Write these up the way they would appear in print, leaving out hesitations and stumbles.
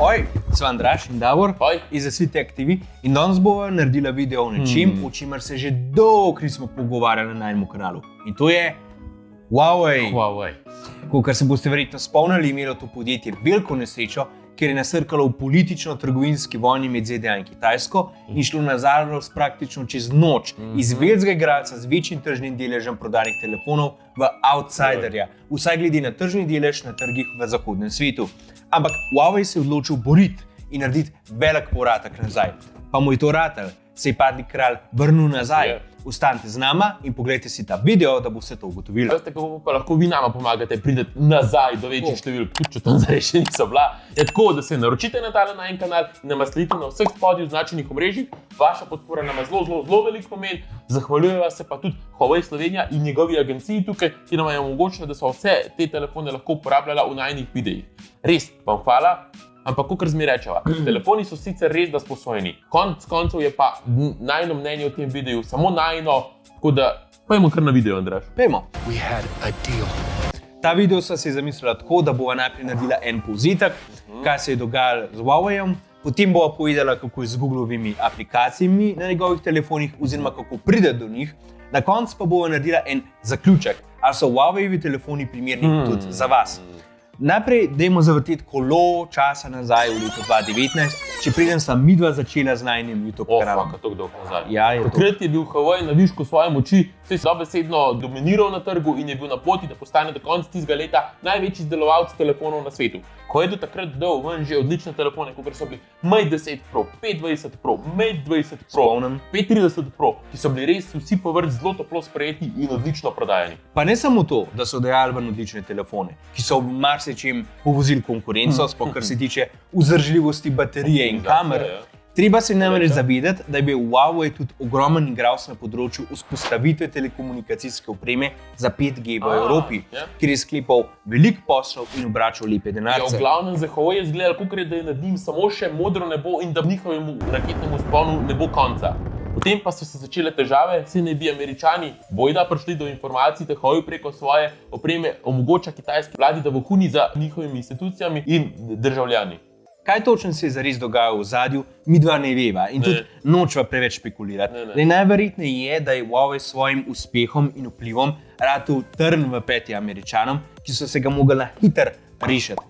Oj, sem Andraž in Davor iz Svitek TV in danes bomo naredili video o nečem, o čemer se že dolgo nismo pogovarjali na enem kanalu. In to je Huawei. Kar se boste verjetno spomnili, imelo to podjetje veliko nesrečo, ker je nasrkalo v politično-trgovinski vojni med ZDA in Kitajsko in šlo nažalost praktično čez noč iz velikega igralca z večjim tržnim deležem prodanih telefonov v outsiderja, vsaj glede na tržni delež na trgih v zahodnem svetu. Ampak Huawei se je odločil boriti in narediti velik povratek nazaj. Pa mu je to ratalo, se je padli kralj vrnil nazaj. Ostanite z nama in pogledajte si ta video, da boste to ugotovili. Veste, kako pa lahko vi nama pomagate priti nazaj do večjih številk, tudi če tam zdaj še niso bila. Je tako, da se naročite na tale najin kanal in nam sledite na vseh spodaj označenih omrežjih. Vaša podpora nama zelo veliko pomeni. Zahvaljujeva se pa tudi Huawei Slovenija in njegovi agenciji tukaj, ki nam je omogočila, da so vse te telefone lahko uporabljala v najinih videih. Res vam hvala. Ampak, kot mi rečeva, telefoni so sicer res da sposojeni. Konec koncev je pa najino mnenje o tem videu, samo najino, tako da pojmo kar na video, Andraž. Pejmo. Ta video sva si zamislila tako, da bova najprej naredila en povzetek, kaj se je dogajalo z Huaweijem, potem bova povedala, kako je z Googlovimi aplikacijami na njegovih telefonih oziroma kako pride do njih, na koncu pa bova naredila en zaključek, ali so Huaweijevi telefoni primerni tudi za vas. Najprej dajmo zavrteti kolo časa nazaj v leto 2019, če preden sta midva začela z najinim YouTube kanalom. Tako dolgo nazaj. Ja, je to. Takrat je bil Huawei na višku svoje moči, se je dobesedno dominiral na trgu in je bil na poti, da postane do konca tistega leta največji izdelovalec telefonov na svetu. Ko je do takrat dal ven že odlične telefone, kot so bili Mate 10 Pro, P20 Pro, Mate 20 Pro, P30 Pro, ki so bili res vsi po vrsti zelo toplo sprejeti in odlično prodajani. Pa ne samo to, da so dajali ven odlične telefone, ki so v marsičem povozili konkurenco, sploh kar se tiče vzdržljivosti baterije in kamer. Treba se namreč zavedati, da je bil Huawei tudi ogromen igralec na področju vzpostavitve telekomunikacijske opreme za 5G v Evropi, kjer je sklepal veliko poslov in obračal lepe denarce. V glavnem za Huawei je izgledalo, kot da je nad njim samo še modro nebo in da njihovemu raketnemu vzponu ne bo konca. Potem pa so se začele težave, saj naj bi Američani bojda prišli do informacij, da Huawei preko svoje opreme omogoča kitajski vladi, da vohuni za njihovimi institucijami in državljani. Kaj točno se je zares dogajalo v ozadju, midva ne veva in tudi nočeva preveč špekulirati. Najverjetneje je, da je Huawei s svojim uspehom in vplivom ratal trn v peti Američanom, ki so se ga mogli hitro rešiti.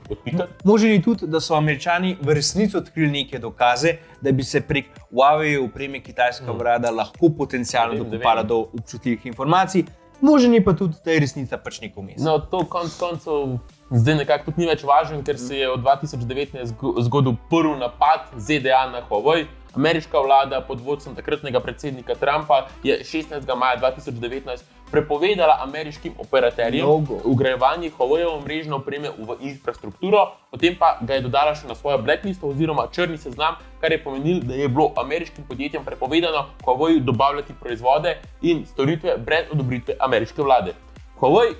Možno je tudi, da so Američani v resnici odkrili neke dokaze, da bi se prek Huawei opreme kitajska vlada lahko potencialno dokopala do občutljivih informacij. Možno je pa tudi, da je resnica pač neko vmes. No, to koncev zdaj nekako tudi ni več važno, ker se je od 2019 zgodil prvi napad ZDA na Huawei. Ameriška vlada pod vodstvom takratnega predsednika Trumpa je 16. maja 2019 prepovedala ameriškim operaterjem vgrajevanje Huaweiove mrežne opreme v infrastrukturo, potem pa ga je dodala še na svojo blacklist oziroma črni seznam, kar je pomenilo, da je bilo ameriškim podjetjem prepovedano Huawei dobavljati proizvode in storitve brez odobritve ameriške vlade. Huawei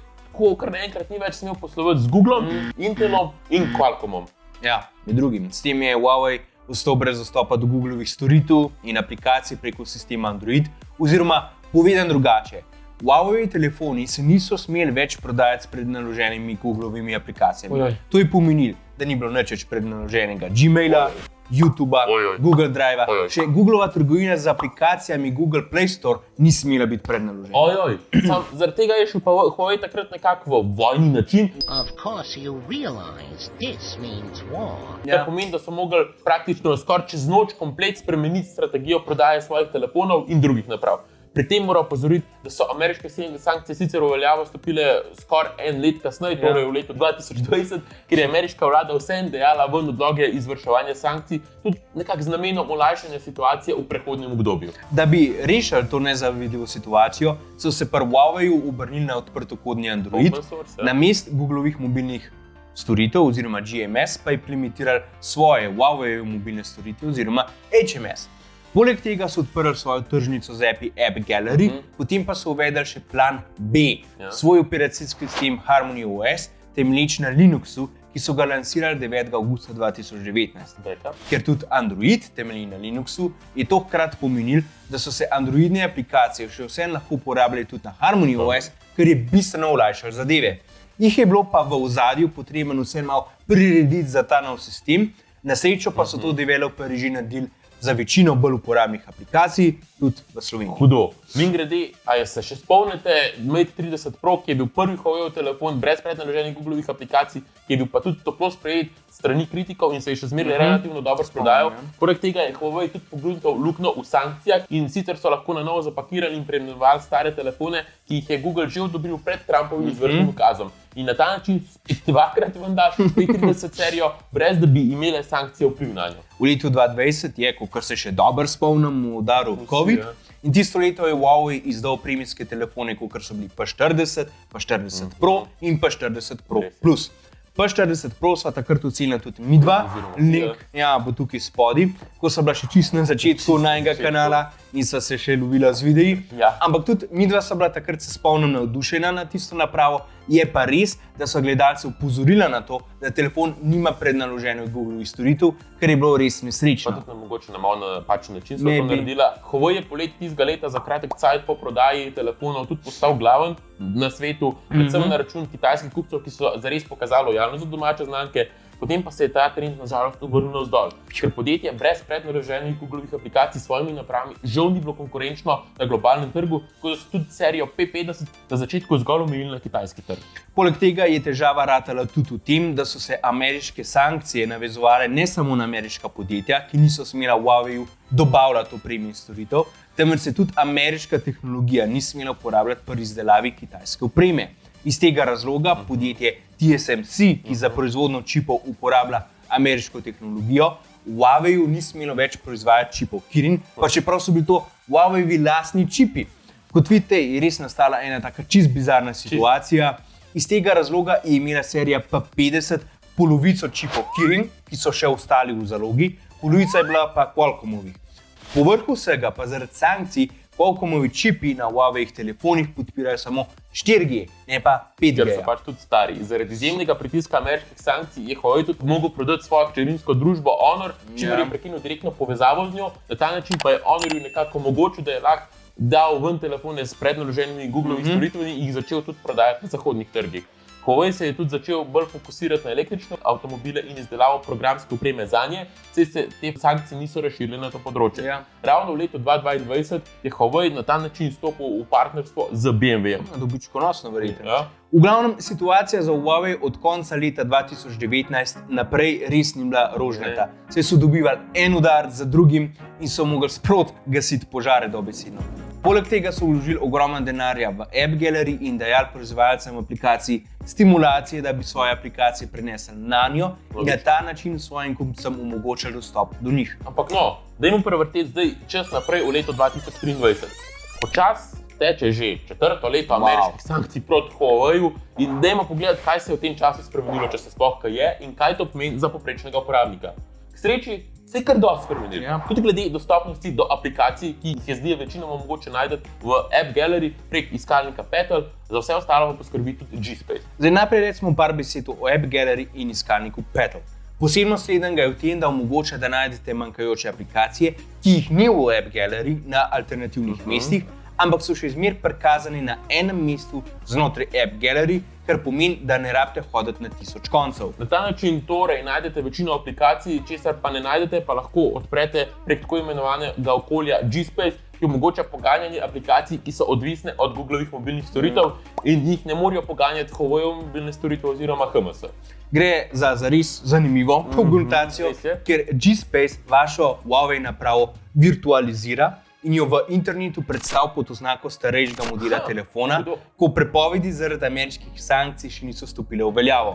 kar naenkrat ni več smel poslovati z Googlom, Intelom in Qualcommom. Ja, med drugim. S tem je Huawei ostal brez dostopa do Googlovih storitev in aplikacij preko sistema Android, oziroma povedano drugače. Huawei telefoni se niso smeli več prodajati s prednaloženimi Googlovimi aplikacijami. To je pomenilo, da ni bilo nič več prednaloženega Gmaila, YouTubea, Google Driva. Še Googlova trgovina z aplikacijami Google Play Store ni smela biti prednaložena. Zaradi tega je šel pa Huawei takrat nekako v vojni način. To pomeni, da so mogli praktično skoraj čez noč komplet spremeniti strategijo prodaje svojih telefonov in drugih naprav. Pri tem mora opozoriti, da so ameriške sankcije sicer v veljavo stopile skoraj en let kasneje, torej v letu 2020, ker je ameriška vlada vseeno dajala ven odloge izvrševanja sankcij, tudi nekako z namenom olajšanja situacije v prehodnem obdobju. Da bi rešili to nezavidljivo situacijo, so se pri Huaweiu obrnili na odprtokodni Android, namesto Googlovih mobilnih storitev oziroma GMS pa implementirali svoje Huaweiove mobilne storitve oziroma HMS. Poleg tega so odprli svojo tržnico z API App Gallery, potem pa so uvedli še plan B, svoj operacijski sistem Harmony OS, temelječ na Linuxu, ki so ga lansirali 9. avgusta 2019. Ker tudi Android temelji na Linuxu, je to hkrati pomenilo, da so se androidne aplikacije še vseeno lahko uporabljali tudi na Harmony OS, kar je bistveno olajšalo zadeve. Jih je bilo pa v ozadju potrebno vseeno malo prirediti za ta nov sistem, Na srečo pa so to developerji že naredili za večino bolj uporabnih aplikacij, tudi v Sloveniji. Hudo. Mimogrede, a se še spomnite, Mate 30 Pro, ki je bil prvi Huawei telefon brez prednaloženih Googlovih aplikacij, ki je bil pa tudi toplo sprejet strani kritikov in se je še zmeraj relativno dobro prodajal. Poleg tega je Huawei tudi pogledal luknjo v sankcijah in sicer so lahko na novo zapakirali in preimenovali stare telefone, ki jih je Google že odobril pred Trumpovim izvršnim ukazom. In na ta način dvakrat vam daš 35 serijo, brez da bi imele sankcije vpliv na njo. V letu 2020 je, kot se še dobro spomnim, udaril COVID. In tisto leto je Huawei izdal premijske telefone, kot so bili P40, P40 Pro in P40 Pro Plus. P40 Pro sva takrat ocenila tudi mi dva, link bo tukaj spodaj, ko so bila še čisto na začetku najnega kanala in sva se še lovila z videi. Ampak tudi mi dva sva bila takrat, se spomnim, navdušena na tisto napravo. Je pa res, da so gledalce opozorila na to, da telefon nima prednaloženih Googlovih storitev, kar je bilo res nesrečno. Pa tudi mogoče na malo napačen način so to naredila. Huawei je poleti tistega leta za kratek cajt po prodaji telefonov tudi postal glaven na svetu, predvsem na račun kitajskih kupcev, ki so zares pokazali lojalnost do domače znamke. Potem pa se je ta trend nažalost obrnil navzdol, ker podjetje brez prednaloženih Googlovih aplikacij s svojimi napravami žal ni bilo konkurenčno na globalnem trgu, ko so tudi serijo P50 na začetku zgolj omejili na kitajski trg. Poleg tega je težava ratala tudi v tem, da so se ameriške sankcije navezovale ne samo na ameriška podjetja, ki niso smela Huaweiu dobavljati opreme in storitev, temveč se tudi ameriška tehnologija ni smela uporabljati pri izdelavi kitajske opreme. Iz tega razloga podjetje TSMC, ki za proizvodnjo čipov uporablja ameriško tehnologijo, Huaweiu ni smelo več proizvajati čipov Kirin, pa čeprav so bili to Huaweivi lastni čipi. Kot vidite, je res nastala ena taka čisto bizarna situacija. Iz tega razloga je imela serija P50 polovico čipov Kirin, ki so še ostali v zalogi, polovica je bila pa Qualcommovih. Povrhu vsega pa zaradi sankcij Qualcommovi čipi na Huawei telefonih podpirajo samo 4G, ne pa 5G. Ker so pač tudi stari. Zaradi izjemnega pritiska ameriških sankcij je Huawei tudi mogel prodati svojo hčerinsko družbo Honor, čimer je prekinil direktno povezavo z njo. Na ta način pa je Honorju nekako omogočil, da je lahko dal ven telefone s prednaloženimi Googlovimi storitvami in jih začel tudi prodajati na zahodnih trgih. Huawei se je tudi začel bolj fokusirati na električne avtomobile in izdelavo programske opreme zanje, saj se te sankcije niso razširile na to področje. Ravno v letu 2022 je Huawei na ta način stopil v partnerstvo z BMW-jem. Dobičkonosno verjetno. V glavnem, situacija za Huawei od konca leta 2019 naprej res ni bila rožnata. Saj so dobivali en udar za drugim in so mogli sproti gasiti požare dobesedno. Poleg tega so vložili ogromno denarja v App Gallery in dajali proizvajalcem aplikacij stimulacije, da bi svoje aplikacije prenesli na njo in na ta način svojim kupcem omogočili dostop do njih. Ampak no, dajmo prevrteti zdaj čas naprej v leto 2023. Počas teče že 4. leto ameriških sankcij proti Huaweiu in dajmo pogledati, kaj se je v tem času spremenilo, če se sploh kaj je in kaj to pomeni za povprečnega uporabnika. K sreči se je kar dosti spremenilo. Tudi glede dostopnosti do aplikacij, ki jih je zdaj večinoma mogoče najti v App Gallery prek iskalnika Petal, za vse ostalo pa poskrbi tudi G-Space. Zdaj najprej recimo par besed o App Gallery in iskalniku Petal. Posebnost slednjega je v tem, da omogoča, da najdete manjkajoče aplikacije, ki jih ni v App Gallery na alternativnih mestih, ampak so še zmeraj prikazani na enem mestu znotraj App Gallery, kar pomeni, da ne rabite hoditi na 1000 koncev. Na ta način torej najdete večino aplikacij, česar pa ne najdete, pa lahko odprete prek tako imenovanega okolja G-Space, ki omogoča poganjanje aplikacij, ki so odvisne od Googlovih mobilnih storitev in jih ne morejo poganjati Huaweiove mobilne storitve oziroma HMS. Gre za res zanimivo pogruntacjo, ker G-Space vašo Huawei napravo virtualizira in jo v internetu predstavi pod oznako starejšega modela telefona, ko prepovedi zaradi ameriških sankcij še niso stopile v veljavo.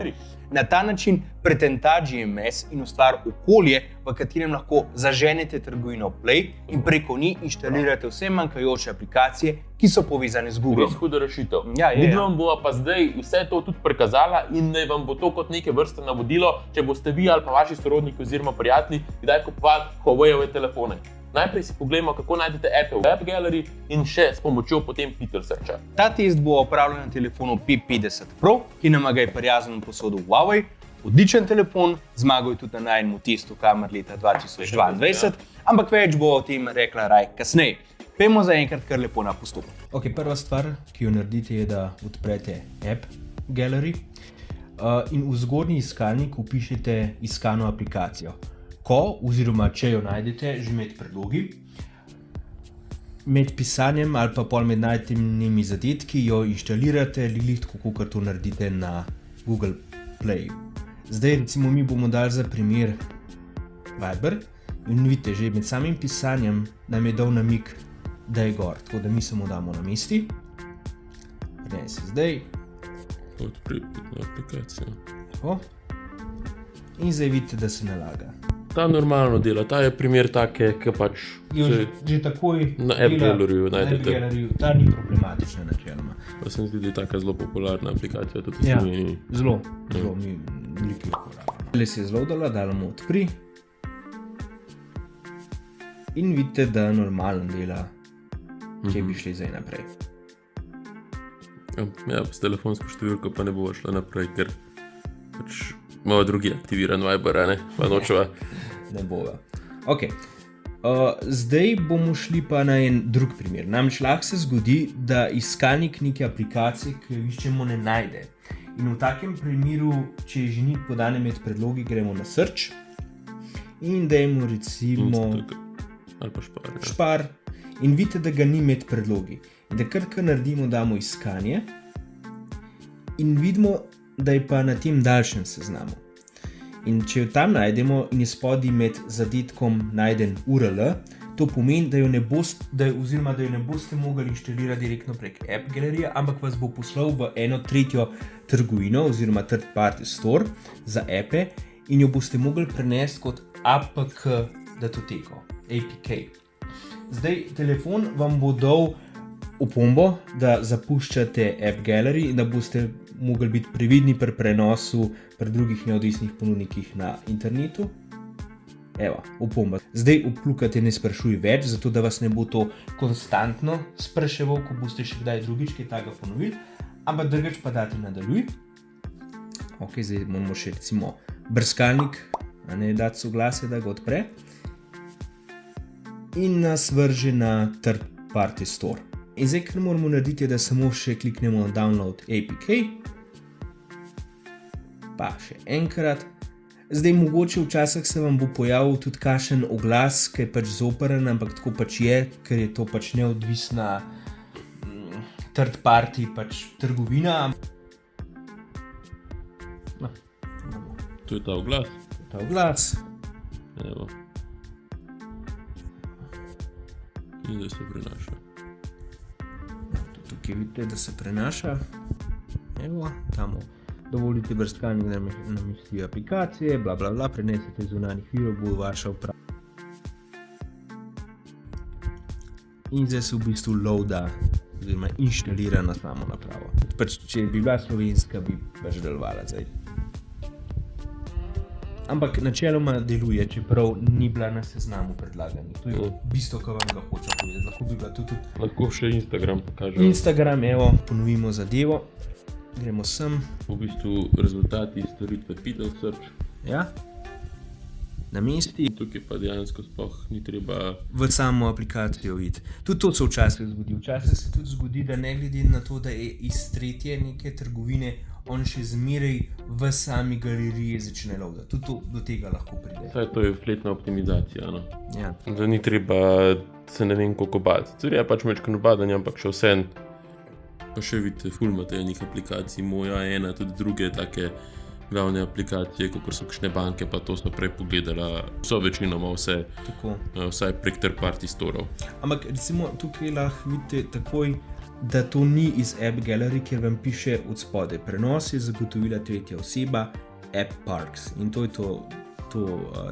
Na ta način pretenta GMS in ustvari okolje, v katerem lahko zaženete trgovino Play in preko nje inštalirate vse manjkajoče aplikacije, ki so povezane z Googlom. Res huda rešitev. Google vam bo pa zdaj vse to tudi prikazala in naj vam bo to kot neke vrste navodilo, če boste vi ali pa vaši sorodniki oziroma prijatelji kdaj kupovali Huaweiove telefone. Najprej si pogledamo, kako najdete Apple v App Gallery in še s pomočjo potem Petal Searcha. Ta test bo opravljen na telefonu P50 Pro, ki nam ga je prijazno posodil Huawei. Odličen telefon, zmagal je tudi na najnem testu kamer leta 2022, ampak več bo o tem rekla raj kasneje. Pejmo zaenkrat kar lepo na postopek. Prva stvar, ki jo naredite, je, da odprete App Gallery in v zgornji iskalnik vpišete iskano aplikacijo. oziroma če jo najdete, že med predlogi, med pisanjem ali pa pol med najtemnimi zadetki jo inštalirate, tako kot to naredite na Google Play. Zdaj, recimo, mi bomo dali za primer Viber in vidite, že med samim pisanjem nam je dal namig, da je gor, tako da mi samo damo na mesti. Prenesi zdaj. Odpreti aplikacijo. Tako. In zdaj vidite, da se nalaga. Ta normalno dela, ta je primer take, ki pač že takoj na App Galleryju najdete. Ta ni problematična načeloma. Pa se mi zdi, da je taka zelo popularna aplikacija tudi v Sloveniji. Zelo, mi veliko uporabljamo. Zdaj se je zloadala, damo odpri. In vidite, da normalno dela, če bi šli zdaj naprej. Ja, s telefonsko številko pa ne bo šla naprej, ker pač malo drugi aktiviran Viber, ne? Pa nočeva. Ne bova. Ok. Zdaj bomo šli pa na en drug primer. Namreč lahko se zgodi, da iskalnik neke aplikacije, ki jo iščemo, ne najde. In v takem primeru, če je že ni podane med predlogi, gremo na search in dajmo recimo ali pa Špar in vidite, da ga ni med predlogi. In da kar naredimo, damo iskanje in vidimo, da je pa na tem daljšem seznamu. In če jo tam najdemo in je spodaj med zadetkom najden URL, to pomeni, da jo ne boste mogli inštalirati direktno prek App Galleryja, ampak vas bo poslal v eno tretjo trgovino oziroma third party store za appe in jo boste mogli prenesti kot APK datoteko, APK. Zdaj, telefon vam bo dal opombo, da zapuščate App Gallery in da boste mogli biti previdni pri prenosu pri drugih neodvisnih ponudnikih na internetu. Evo, opomba. Zdaj vklukate ne sprašuj več, zato da vas ne bo to konstantno spraševal, ko boste še kdaj drugič kaj takega ponovili, ampak drugič pa date nadaljuj. Ok, zdaj moramo še recimo brskalnik, dati soglasje, da ga odpre in nas vrže na third party store. In zdaj, kar moramo narediti, je, da samo še kliknemo na download APK, pa še enkrat. Zdaj, mogoče včasih se vam bo pojavil tudi kakšen oglas, ki je pač zoperen, ampak tako pač je, ker je to pač neodvisna third party pač trgovina. No, to je ta oglas. Ta oglas. Evo. In zdaj se prenaša. Tukaj vidite, da se prenaša. Evo, tamo. Dovolite brskalnik, da namesti aplikacije, bla bla bla, prenesete zunanjih virov, bo vaša uprava. In zdaj se v bistvu loada, oziroma inštalira na samo napravo. Pač, če bi bila slovenska, bi pač delovala zdaj. Ampak načeloma deluje, čeprav ni bila na seznamu predlaganih. To je bistvo, ko vam ga hočem povedati. Lahko bi bila tudi... Lahko še Instagram pokaže. Instagram, evo, ponovimo zadevo. Gremo sem. V bistvu rezultati storitve Pitel Search. Ja. Na mesti. Tukaj pa dejansko sploh ni treba v samo aplikacijo iti. Tudi to se včasih zgodi. Včasih se tudi zgodi, da ne glede na to, da je iz tretje neke trgovine, on še zmeraj v sami galeriji začne loadati. Tudi do tega lahko pride. Saj to je fletna optimizacija, no. Ja. Da ni treba se ne vem koliko bati. Zdaj je pač mečkano badanje, ampak še vsem. Pa še vidite, ful imate enih aplikacij, moja ena, tudi druge take glavne aplikacije, kakor so kakšne banke, pa to so prej pogledala, so večinoma vse, tako. Vsaj prek third party storov. Ampak recimo tukaj lahko vidite takoj, da to ni iz App Gallery, ker vam piše od spodaj. Prenos je zagotovila tretja oseba, App Parks. In to je to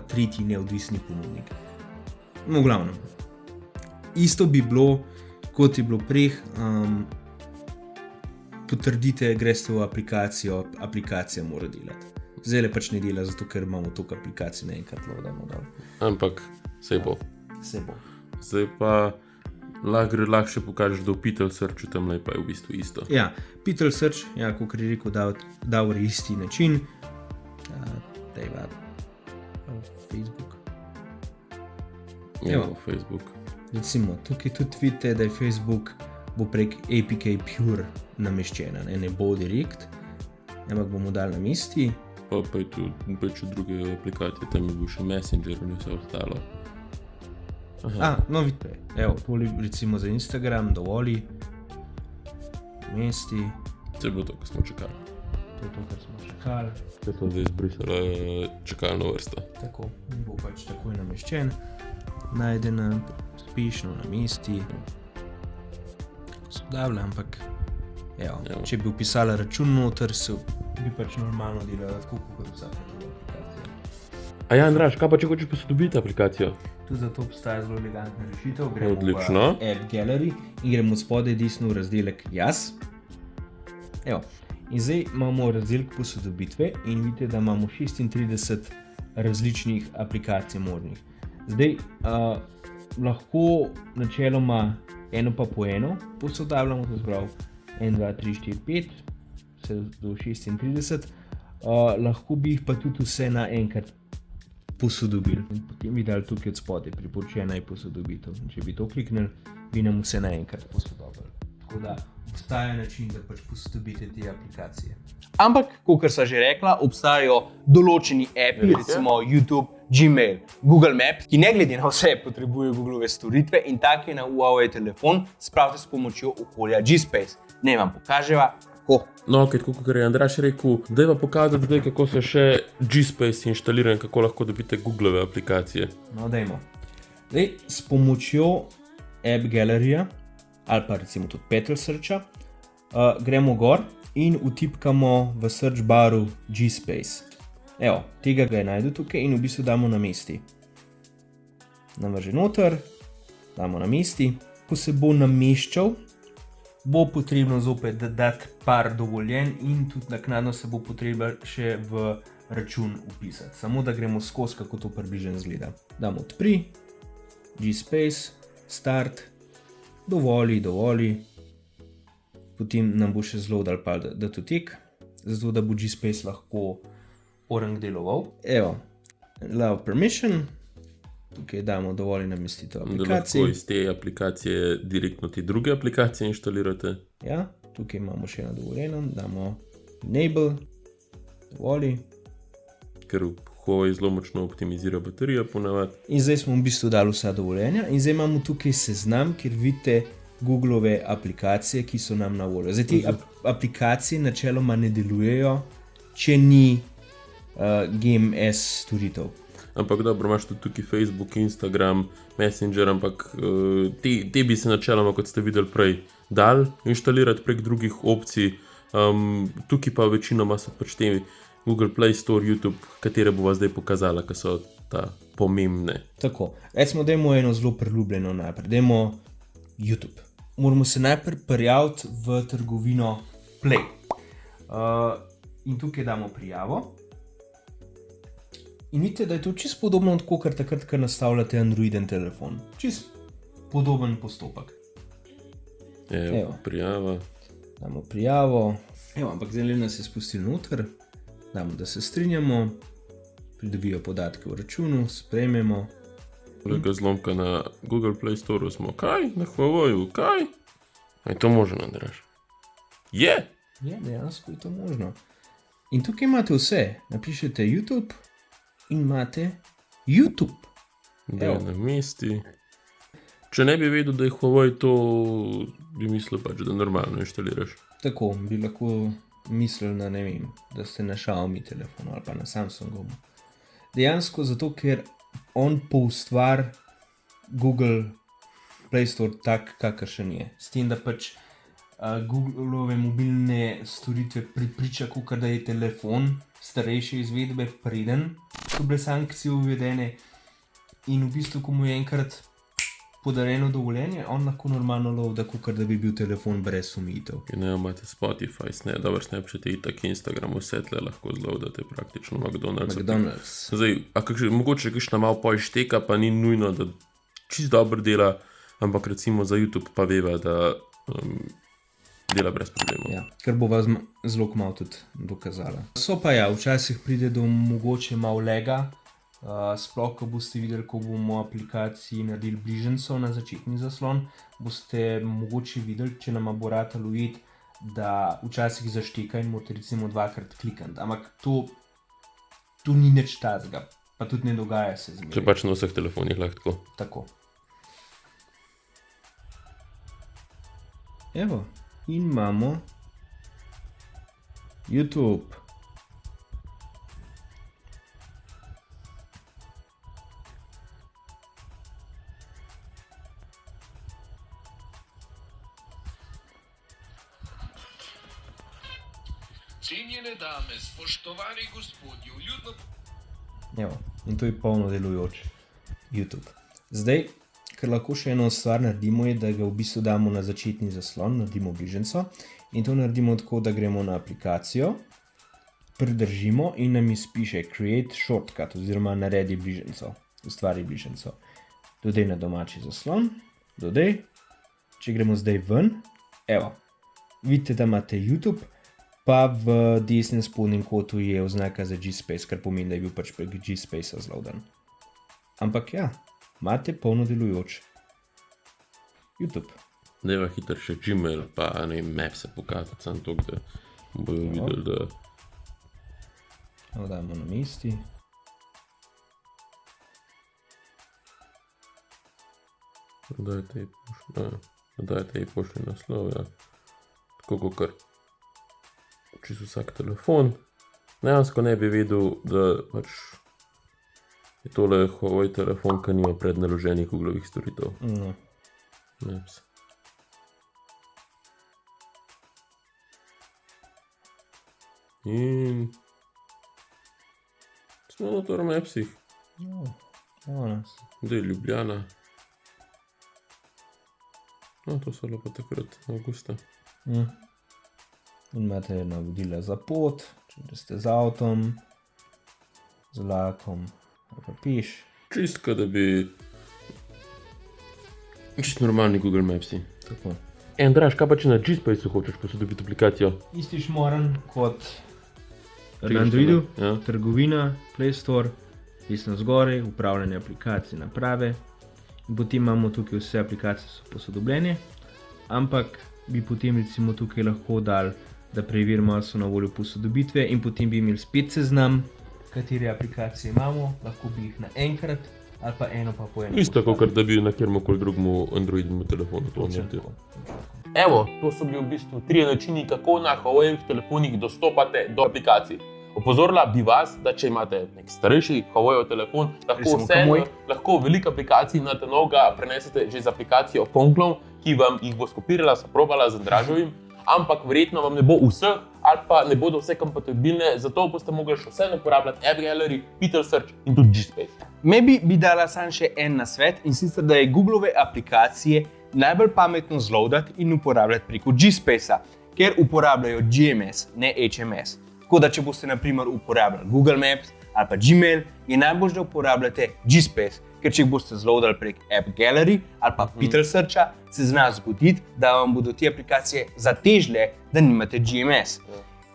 tretji neodvisni ponudnik. No, v glavnem. Isto bi bilo, kot je bilo prej, potrdite, greste v aplikacijo, aplikacija mora delati. Zdaj pač ne dela, zato ker imamo toliko aplikacij naenkrat loadamo dol. Ampak se bo. Se bo. Zdaj pa lahko še pokažeš, da v Pitel Searchu tamle pa je v bistvu isto. Ja, Pitel Search, ja, kot je rekel, dal isti način. Dajva Facebook. Evo, Facebook. Recimo, tukaj tudi vidite, da je Facebook bo prek APK Pure nameščena, ne bo direkt, ampak bomo dali na mesti Pa je tu še druge aplikacije, tam je bil še Messenger in vse ostalo. No vidite, evo, tole recimo za Instagram, dovoli, mesti. To je bilo to, kar smo čakali. To je to, kar smo čakali. Kaj smo zdaj izbrisali čakalno vrsto. Tako, bo pač takoj nameščen. Najdena, uspešno na mesti. Sodavlja, ampak evo, če bi upisala račun noter, se bi pač normalno delala tako, kot vsaka druga aplikacija. Andraž, kaj pa če hočeš posodobiti aplikacijo? Tudi zato obstaja zelo elegantna rešitev. Gremo Odlično. v App Gallery in gremo spodaj desno v razdelek Jaz. Evo. In zdaj imamo razdelek posodobitve in vidite, da imamo 36 različnih aplikacij možnih. Zdaj lahko načeloma eno pa po eno posodabljamo, to zbrav 1, 2, 3, 4, 5, vse do 36. Lahko bi jih pa tudi vse naenkrat posodobili. In potem bi dali tukaj od spodaj priporočena je posodobitev. In če bi to kliknili, bi nam vse naenkrat posodobili. Tako da obstaja način, da pač posodobite te aplikacije. Ampak, kot sem že rekla, obstajajo določeni appi, recimo YouTube, Gmail, Google Maps, ki ne glede na vse potrebujejo Googleove storitve in take na Huawei telefon spravite s pomočjo okolja G-Space. Ne vam pokaževa, kako. No, kot je Andraž rekel, dajva pokazati zdaj, kako se še G-Space inštalira in kako lahko dobite Googleove aplikacije. No, dajmo. Zdaj, s pomočjo App Galleryja ali pa recimo tudi Petrol Searcha gremo gor in vtipkamo v search baru G-Space. Evo, tega ga je najdu tukaj in v bistvu damo na mesti. Navrže noter, damo na mesti. Ko se bo nameščal, bo potrebno zopet dati par dovoljenj in tudi naknadno se bo potrebno še v račun upisati. Samo da gremo skozi, kako to približno izgleda. Damo odpri, G-Space, start, dovoli, potem nam bo še zloadal pa datotek, zato da bo G-Space lahko orang deloval. Evo, allow permission, tukaj damo dovolj namestitev aplikacij. Da lahko iz te aplikacije direktno ti druge aplikacije inštalirate. Ja, tukaj imamo še eno dovoljeno, damo enable, dovolj. Ker Huawei zelo močno optimizira baterijo ponavadi. In zdaj smo v bistvu dali vsa dovoljenja in zdaj imamo tukaj seznam, kjer vidite Googleove aplikacije, ki so nam na voljo. Zdaj te aplikacije načeloma ne delujejo, če ni GMS storitev. Ampak dobro, imaš tudi tukaj Facebook, Instagram, Messenger, ampak te bi se načeloma, kot ste videli prej, dal inštalirati prek drugih opcij. Tukaj pa večinoma so pač te Google Play Store, YouTube, katere bova zdaj pokazala, ki so ta pomembne. Tako, recimo dajmo eno zelo priljubljeno najprej, dajmo YouTube. Moramo se najprej prijaviti v trgovino Play. In tukaj damo prijavo. In vidite, da je to čisto podobno tako, kar takrat, ko nastavljate Androiden telefon. Čisto podoben postopek. Evo, prijava. Damo prijavo. Evo, ampak zdaj nas je spustil noter. Damo, da se strinjamo. Pridobijo podatke v računu, sprejmemo. Kolega zlomka na Google Play Store smo. Kaj? Na Huawei? Kaj? Je to možno, Andraž? Je! Je, dejansko je to možno. In tukaj imate vse. Napišete YouTube in imate YouTube. Da je na mesti. Če ne bi vedel, da je Huawei, to bi mislil pač, da normalno inštaliraš. Tako, bi lahko mislil na, ne vem, da ste na Xiaomi telefonu ali pa na Samsungu. Dejansko zato, ker on poustvar Google Play Store tak, kakršen je. S tem, da pač Googleove mobilne storitve pripriča, kakor da je telefon starejše izvedbe, preden so bile sankcije uvedene in v bistvu, ko mu je enkrat podarjeno dovoljenje, on lahko normalno loada, kakor da bi bil telefon brez omejitev. Ne, imate Spotify, dobro Snapchat, itak, Instagram, vse tle lahko zloadate praktično, McDonald's. Zdaj, mogoče kakšna malo poišteka, pa ni nujno, da čisto dobro dela, ampak recimo za YouTube pa veva, da dela brez problemov. Ja, ker bo vas zelo kmalu tudi dokazala. So pa ja, včasih pride do mogoče malo lega, sploh, ko boste videli, ko bomo aplikaciji naredili bližnjico na začetni zaslon, boste mogoče videli, če nam bo ratalo ujeti, da včasih zašteka in morate recimo dvakrat klikati. Ampak to tu ni nič tazga, pa tudi ne dogaja se zmeraj. Če pač na vseh telefonih lahko. Tako. Evo, in imamo YouTube. Cenjene dame, spoštovani gospodje, vljudno... Evo, in to je polno delujoč YouTube. Zdaj, ker lahko še eno stvar naredimo, je, da ga v bistvu damo na začetni zaslon, naredimo bližnjico in to naredimo tako, da gremo na aplikacijo, pridržimo in nam izpiše Create Shortcut oziroma naredi bližnjico, ustvari bližnjico. Dodaj na domači zaslon, dodaj, če gremo zdaj ven, evo, vidite, da imate YouTube, pa v desnem spodnjem kotu je oznaka za G-Space, kar pomeni, da je bil pač prek G-Space zloaden. Ampak ja, imate polno delujoč YouTube. Deva hitro še Gmail, pa ne Maps pokazati, samo to, da bojo videli, da... Evo dajmo na mesti. Dajte ji pošli naslov, ja. Tako kakor čisto vsak telefon. Dejansko ne bi vedel, da pač je tole Huawei telefon, ki nima prednaloženih Googlovih storitev. No. Maps. In smo na Tor Mapsih. Evo nas. Zdaj je Ljubljana. No, to so lepo takrat, avgusta. In imate navodila za pot, če ste z avtom, z vlakom, ali pa piš. Čist, da bi... Čist normalni Google Mapsi. Tako. Andraž, kaj pa če na G-Spaceu hočeš posodobiti aplikacijo? Isti šmoren kot na Androidu, Ja. trgovina, Play Store, desno zgoraj, upravljanje aplikacij naprave. In potem imamo tukaj vse aplikacije so posodobljene, ampak bi potem recimo tukaj lahko dali, da preverimo, ali so na voljo posodobitve in potem bi imeli spet seznam, katere aplikacije imamo, lahko bi jih naenkrat ali pa eno pa po eno. Isto, kot da bi na kjermokoli drugmu Androidnemu telefonu to naredil. Evo, to so bili v bistvu 3 načini, kako na Huawei telefonih dostopate do aplikacij. Opozorila bi vas, da če imate nek starejši Huawei telefon, lahko veliko aplikacij na novega prenesete že z aplikacijo Conklon, ki vam jih bo skopirala, soprobala z Andražovim, ampak verjetno vam ne bo vseh ali pa ne bodo vse kompatibilne, zato boste mogli še vseeno uporabljati App Gallery, Peter Search in tudi G-Space. Maybe bi dala sam še en nasvet, in sicer, da je Googleove aplikacije najbolj pametno zloadati in uporabljati preko G-Spacea, ker uporabljajo GMS, ne HMS. Tako da, če boste na primer uporabljali Google Maps ali pa Gmail, je najbolj, da uporabljate G-Space, ker če jih boste zloadali prek App Gallery ali pa Peter Searcha, se zna zgoditi, da vam bodo te aplikacije zatežile, da nimate GMS.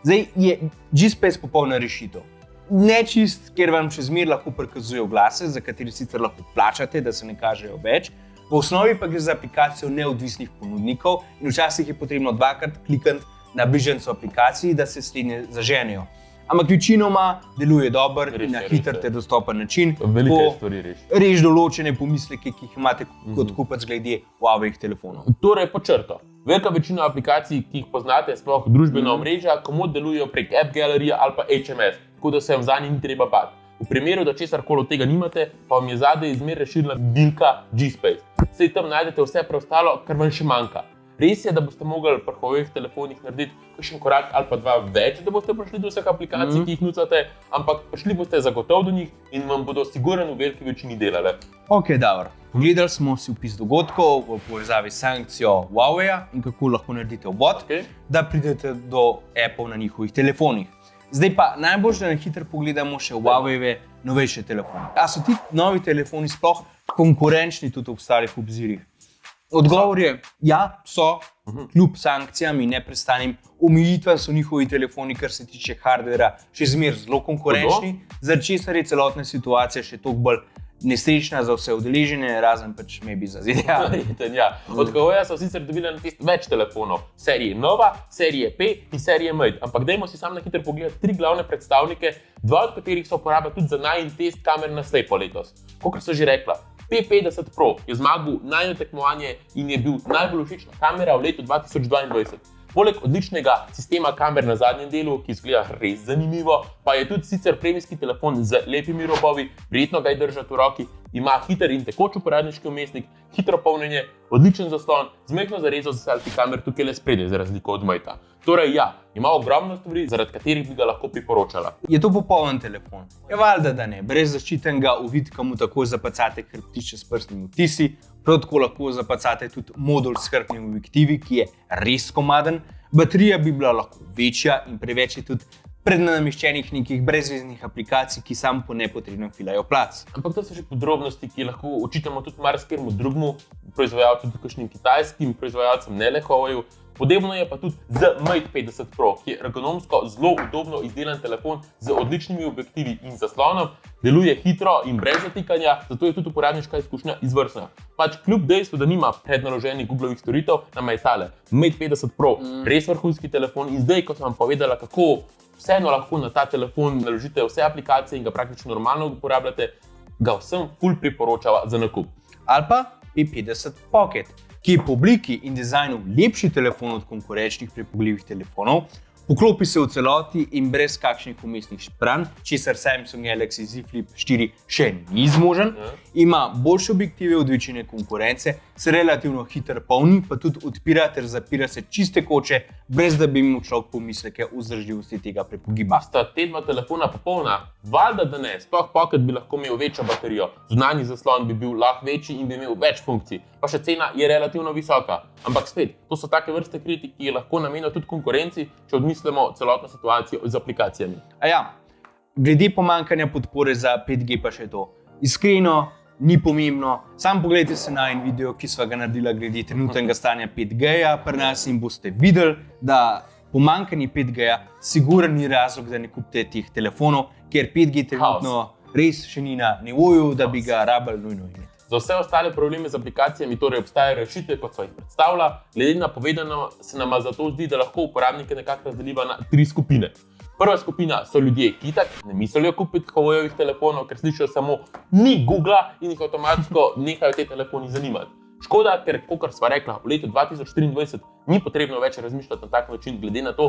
Zdaj je G-Space popolna rešitev. Ne čist, ker vam še zmeraj lahko prikazuje oglase, za katere sicer lahko plačate, da se ne kažejo več. V osnovi pa gre za aplikacijo neodvisnih ponudnikov in včasih je potrebno dvakrat klikati na bližnjico aplikacij, da se slednje zaženejo. Ampak večinoma deluje dobro in na hiter ter dostopen način. Velike stvari reši določene pomisleke, ki jih imate kot kupec glede Huawei telefonov. Torej, pod črto. Velika večina aplikacij, ki jih poznate, sploh družbena omrežja, komod delujejo prek App Gallery ali pa HMS, tako da se vam zanje ni treba bati. V primeru, da česarkoli od tega nimate, pa vam je zadaj zmeraj razširjena bilka G-Space. Saj tam najdete vse preostalo, kar vam še manjka. Res je, da boste mogli pri Huawei telefonih narediti kakšen korak ali pa dva več, da boste prišli do vseh aplikacij, ki jih nucate, ampak prišli boste zagotovo do njih in vam bodo sigurno v veliki večini delale. Ok, dobro. Pogledali smo si opis dogodkov v povezavi s sankcijo Huawei-ja in kako lahko naredite obvod, da pridete do appov na njihovih telefonih. Zdaj pa najbolj, da na hitro pogledamo še Huawei-jeve novejše telefone. A so ti novi telefoni sploh konkurenčni tudi v starih obzirih? Odgovor je, ja, so, kljub sankcijam in neprestanim omejitvam so njihovi telefoni, kar se tiče hardvera, še zmeraj zelo konkurenčni, zaradi česar je celotna situacija še toliko bolj nesrečna za vse udeležene, razen pač maybe za ZDA. Ja. Od Huawei so sicer dobili na test več telefonov, serije Nova, serije P in serije Mate. Ampak dajmo si sam na hitro pogledati 3 glavne predstavnike, 2 od katerih so uporabljali tudi za najin test kamer na slepo letos. Kakor so že rekla, P50 Pro je zmagal najino tekmovanje in je bil najbolj všečna kamera v letu 2022. Poleg odličnega sistema kamer na zadnjem delu, ki izgleda res zanimivo, pa je tudi sicer premijski telefon z lepimi robovi, prijetno ga je držati v roki, ima hiter in tekoč uporabniški vmesnik, hitro polnjenje, odličen zaslon, z majhno zarezo za selfie kamer tukaj le spredaj, za razliko od Mate. Torej ja, ima ogromno stvari, zaradi katerih bi ga lahko priporočala. Je to popoln telefon? Je valjda, da ne. Brez zaščitenega uvidka mu tako zapacate hrbtiče s prstnimi odtisi, prav tako lahko zapacate tudi modul s hrbtnimi objektivi, ki je res komaden. Baterija bi bila lahko večja in preveč je tudi prednameščenih nekih brezveznih aplikacij, ki sam po nepotrebnem filajo plac. Ampak to so še podrobnosti, ki lahko očitamo tudi marsikemu drugemu proizvajalcu, tudi kakšnim kitajskim proizvajalcem, ne le Huaweiu. Podobno je pa tudi z Mate 50 Pro, ki je ergonomsko zelo udobno izdelan telefon z odličnimi objektivi in zaslonom, deluje hitro in brez zatikanja, zato je tudi uporabniška izkušnja izvrstna. Pač kljub dejstvu, da nima prednaloženih Googlovih storitev, nam je tale Mate 50 Pro res vrhunski telefon in zdaj, ko sem vam povedala, kako vseeno lahko na ta telefon naložite vse aplikacije in ga praktično normalno uporabljate, ga vsem ful priporočava za nakup. Ali pa P50 Pocket, ki je po obliki in dizajnu lepši telefon od konkurenčnih prepogljivih telefonov, poklopi se v celoti in brez kakšnih vmesnih špranj, česar Samsung Galaxy Z Flip 4 še ni zmožen, ima boljše objektive od večine konkurence, se relativno hitro polni, pa tudi odpira ter zapira se čiste koče, brez da bi imel človek pomisleke o vzdržljivosti tega prepogiba. Sta te dva telefona popolna? Valjda, da ne. Sploh Pocket bi lahko imel večjo baterijo, zunanji zaslon bi bil lahko večji in bi imel več funkcij, pa še cena je relativno visoka. Ampak spet, to so take vrste kritik, ki je lahko namenjeno tudi konkurenci, če odmislimo celotno situacijo z aplikacijami. A ja, glede pomanjkanja podpore za 5G pa še to. Iskreno, ni pomembno. Sam pogledajte se na en video, ki sva ga naredila glede trenutnega stanja 5G-ja pri nas in boste videli, da pomanjkanje 5G-ja sigurno ni razlog, da ne kupite teh telefonov, ker 5G trenutno res še ni na nivoju, da bi ga rabili nujno imeti. Za vse ostale probleme z aplikacijami torej obstajajo rešitve, kot so jih predstavila. Glede na povedano se nama zato zdi, da lahko uporabnike nekako razdeliva na 3 skupine. Prva skupina so ljudje, ki itak ne mislijo kupiti Huaweiovih telefonov, ker slišijo samo ni Googla in jih avtomatsko nehajo te telefoni zanimati. Škoda, ker, kakor sva rekla, v letu 2024 ni potrebno več razmišljati na tak način, glede na to,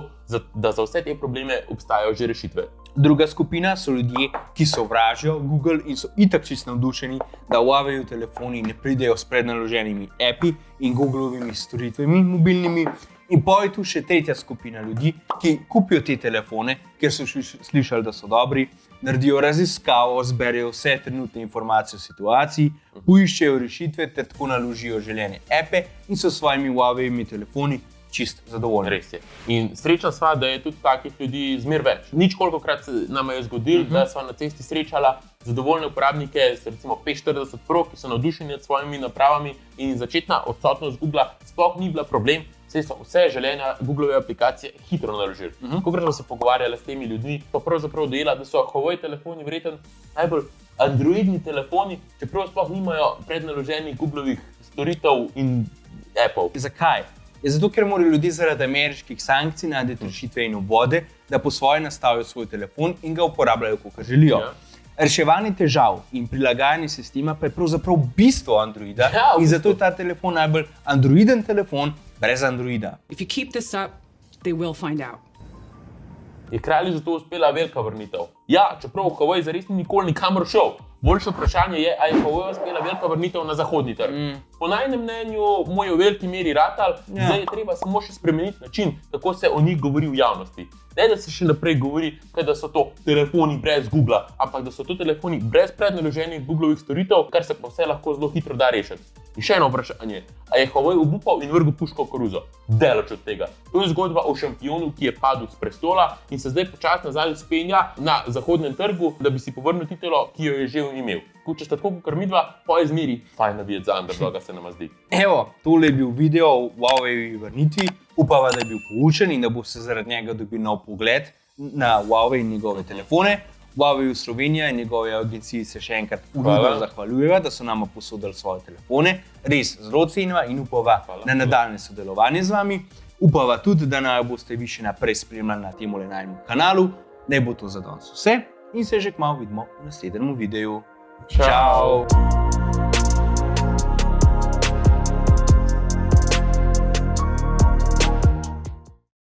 da za vse te probleme obstajajo že rešitve. Druga skupina so ljudje, ki sovražijo Google in so itak čisto navdušeni, da Huaweijev telefoni ne pridejo s prednaloženimi appi in Googlovimi storitvami mobilnimi. In pa je tu še tretja skupina ljudi, ki kupijo te telefone, ker so slišali, da so dobri, naredijo raziskavo, zberejo vse trenutne informacije o situaciji, poiščejo rešitve ter tako naložijo želene appe in so s svojimi Huaweiovimi telefoni čist zadovoljni. Res je. In srečna sva, da je tudi takih ljudi zmer več. Nič kolikokrat se nama je zgodilo, da sva na cesti srečala zadovoljne uporabnike, recimo P40 Pro, ki so navdušeni nad svojimi napravami in začetna odsotnost Googla sploh ni bila problem, saj so vse želene Googlove aplikacije hitro naložili. Kakor smo se pogovarjali s temi ljudmi, so pravzaprav dojela, da so Huawei telefoni verjetno najbolj androidni telefoni, čeprav sploh nimajo prednaloženih Googlovih storitev in appov. Zakaj? Je zato, ker morajo ljudje zaradi ameriških sankcij najti rešitve in obvode, da po svoje nastavijo svoj telefon in ga uporabljajo, kakor želijo. Reševanje težav in prilagajanje sistema pa je pravzaprav bistvo Androida in zato je ta telefon najbolj androiden telefon brez Androida. If you keep this up, they will find out. Je kralju zato uspela velika vrnitev? Ja, čeprav Huawei zares ni nikoli nikamor šel. Boljše vprašanje je, ali je Huawei uspela velika vrnitev na zahodni trg. Po najnem mnenju mu je v veliki meri ratal, zdaj je treba samo še spremeniti način, kako se o njih govori v javnosti. Ne, da se še naprej govori, da so to telefoni brez Googla, ampak da so to telefoni brez prednaloženih Googlovih storitev, kar se pa vse lahko zelo hitro da rešiti. In še eno vprašanje, a je Huawei obupal in vrgel puško v koruzo? Daleč od tega. To je zgodba o šampionu, ki je padel s prestola in se zdaj počasi nazaj spenja na zahodnem trgu, da bi si povrnil titulo, ki jo je že imel. Če sta tako kot midva, po izmeri, fajn navijati za underdoga, se nama zdi. Evo, tole je bil video o Huawei vrnitvi. Upava, da je bil poučen in da bo se zaradi njega dobil nov pogled na Huawei in njegove telefone. Huawei Slovenija in njegovi agenciji se še enkrat Hvala. zahvaljujeva, da so nama posodili svoje telefone. Res zelo cenjava in upava na nadaljne sodelovanje z vami. Upava tudi, da naj boste vi še naprej spremljali na tem najnem kanalu. Naj bo to za danes vse in se že kmalu vidimo v naslednjem videu. Čau.